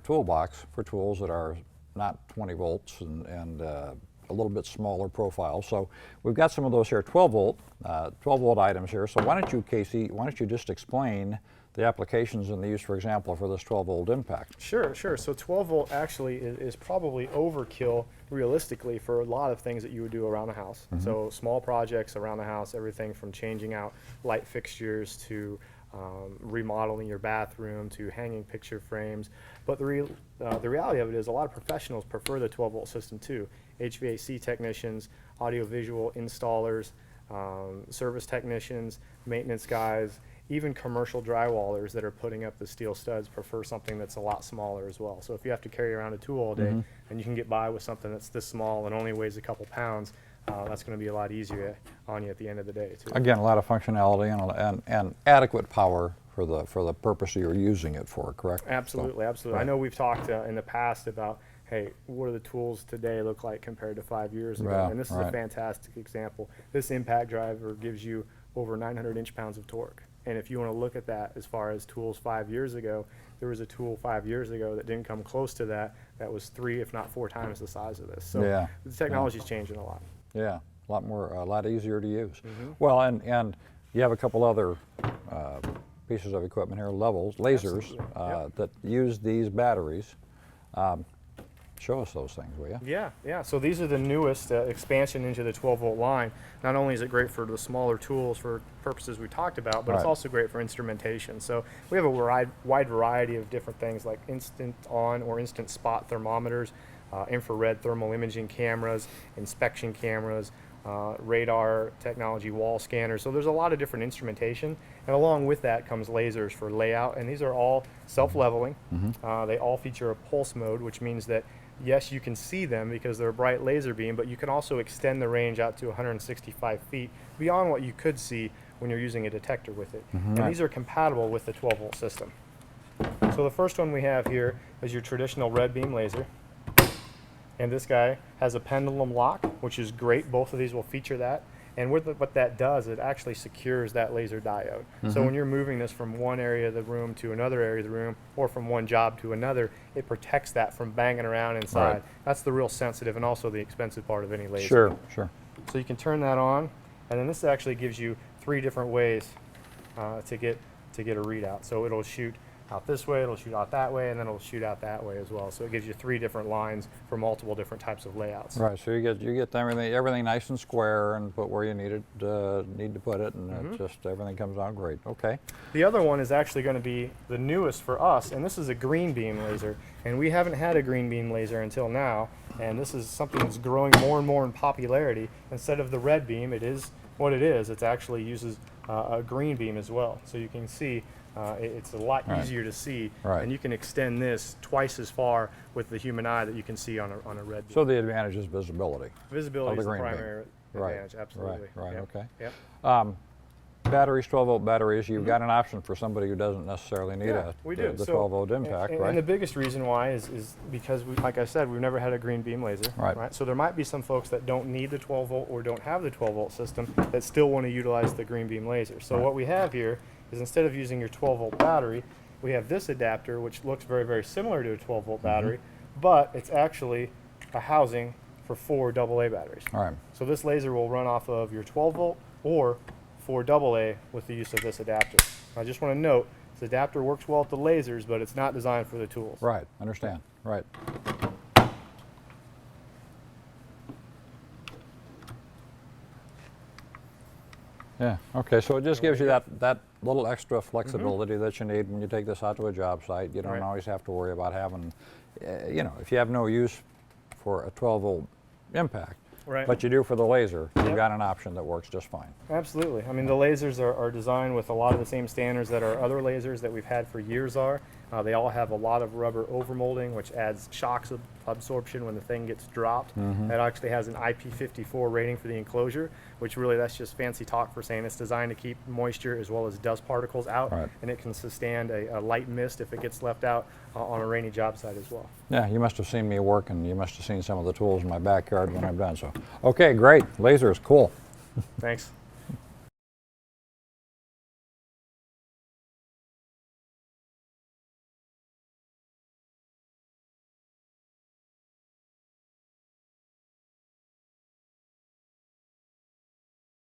toolbox for tools that are not 20 volts and a little bit smaller profile. So we've got some of those here, 12 volt items here. So why don't you, Casey, why don't you just explain the applications and the use, for example, for this 12 volt impact? Sure. So 12 volt actually is probably overkill realistically for a lot of things that you would do around the house. So small projects around the house, everything from changing out light fixtures to remodeling your bathroom to hanging picture frames. But the reality of it is a lot of professionals prefer the 12 volt system too. HVAC technicians, audiovisual installers, service technicians, maintenance guys, even commercial drywallers that are putting up the steel studs prefer something that's a lot smaller as well. So if you have to carry around a tool all day and you can get by with something that's this small and only weighs a couple pounds, that's going to be a lot easier on you at the end of the day too. Again, a lot of functionality and adequate power for the purpose you're using it for, correct? Absolutely, So, absolutely. right. I know we've talked in the past about, hey, what do the tools today look like compared to 5 years ago? Yeah, And this is a fantastic example. This impact driver gives you over 900 inch-pounds of torque. And if you want to look at that as far as tools 5 years ago, there was a tool 5 years ago that didn't come close to that. That was 3, if not 4 times the size of this. So the technology's changing a lot. Yeah, a lot easier to use. Well, and you have a couple other pieces of equipment here, lasers, that use these batteries. Show us those things, will you? Yeah. So these are the newest expansion into the 12 volt line. Not only is it great for the smaller tools for purposes we talked about, but it's also great for instrumentation. So we have a wide variety of different things like instant on or instant spot thermometers, infrared thermal imaging cameras, inspection cameras, radar technology, wall scanners. So there's a lot of different instrumentation, and along with that comes lasers for layout, and these are all self-leveling. They all feature a pulse mode, which means that yes, you can see them because they're a bright laser beam, but you can also extend the range out to 165 feet beyond what you could see when you're using a detector with it. And these are compatible with the 12 volt system. So the first one we have here is your traditional red beam laser. And this guy has a pendulum lock, which is great. Both of these will feature that. And what that does, it actually secures that laser diode. So when you're moving this from one area of the room to another area of the room, or from one job to another, it protects that from banging around inside. That's the real sensitive and also the expensive part of any laser. Sure. So you can turn that on, and then this actually gives you 3 different ways to get a readout. So it'll shoot out this way, it'll shoot out that way, and then it'll shoot out that way as well. So it gives you 3 different lines for multiple different types of layouts. Right. So you get everything nice and square and put where you need to put it, and it just everything comes out great. Okay. The other one is actually going to be the newest for us, and this is a green beam laser. And we haven't had a green beam laser until now, and this is something that's growing more and more in popularity. Instead of the red beam, it is what it is. It actually uses a green beam as well. So you can see it's a lot easier to see, and you can extend this twice as far with the human eye that you can see on a red beam. So the advantage is visibility. Visibility is the primary advantage, absolutely. Right, okay. Yep. Batteries, 12 volt batteries, you've got an option for somebody who doesn't necessarily need the 12 volt impact, right? And the biggest reason why is because, like I said, we've never had a green beam laser. Right. So there might be some folks that don't need the 12 volt or don't have the 12 volt system that still want to utilize the green beam laser. So what we have here is, instead of using your 12 volt battery, we have this adapter, which looks very, very similar to a 12 volt battery, but it's actually a housing for 4 AA batteries. So this laser will run off of your 12 volt or 4 AA with the use of this adapter. I just want to note, this adapter works well with the lasers, but it's not designed for the tools. Right, understand, right. Yeah, okay, so it just gives you that little extra flexibility that you need when you take this out to a job site. You don't always have to worry about having, if you have no use for a 12 volt impact, but you do for the laser, you've got an option that works just fine. Absolutely. I mean, the lasers are designed with a lot of the same standards that our other lasers that we've had for years are. They all have a lot of rubber overmolding, which adds shocks of absorption when the thing gets dropped. It actually has an IP54 rating for the enclosure, which really, that's just fancy talk for saying it's designed to keep moisture as well as dust particles out, and it can sustain a light mist if it gets left out on a rainy job site as well. Yeah, you must have seen me work, and you must have seen some of the tools in my backyard when I'm done. So, okay, great. Lasers, cool. Thanks.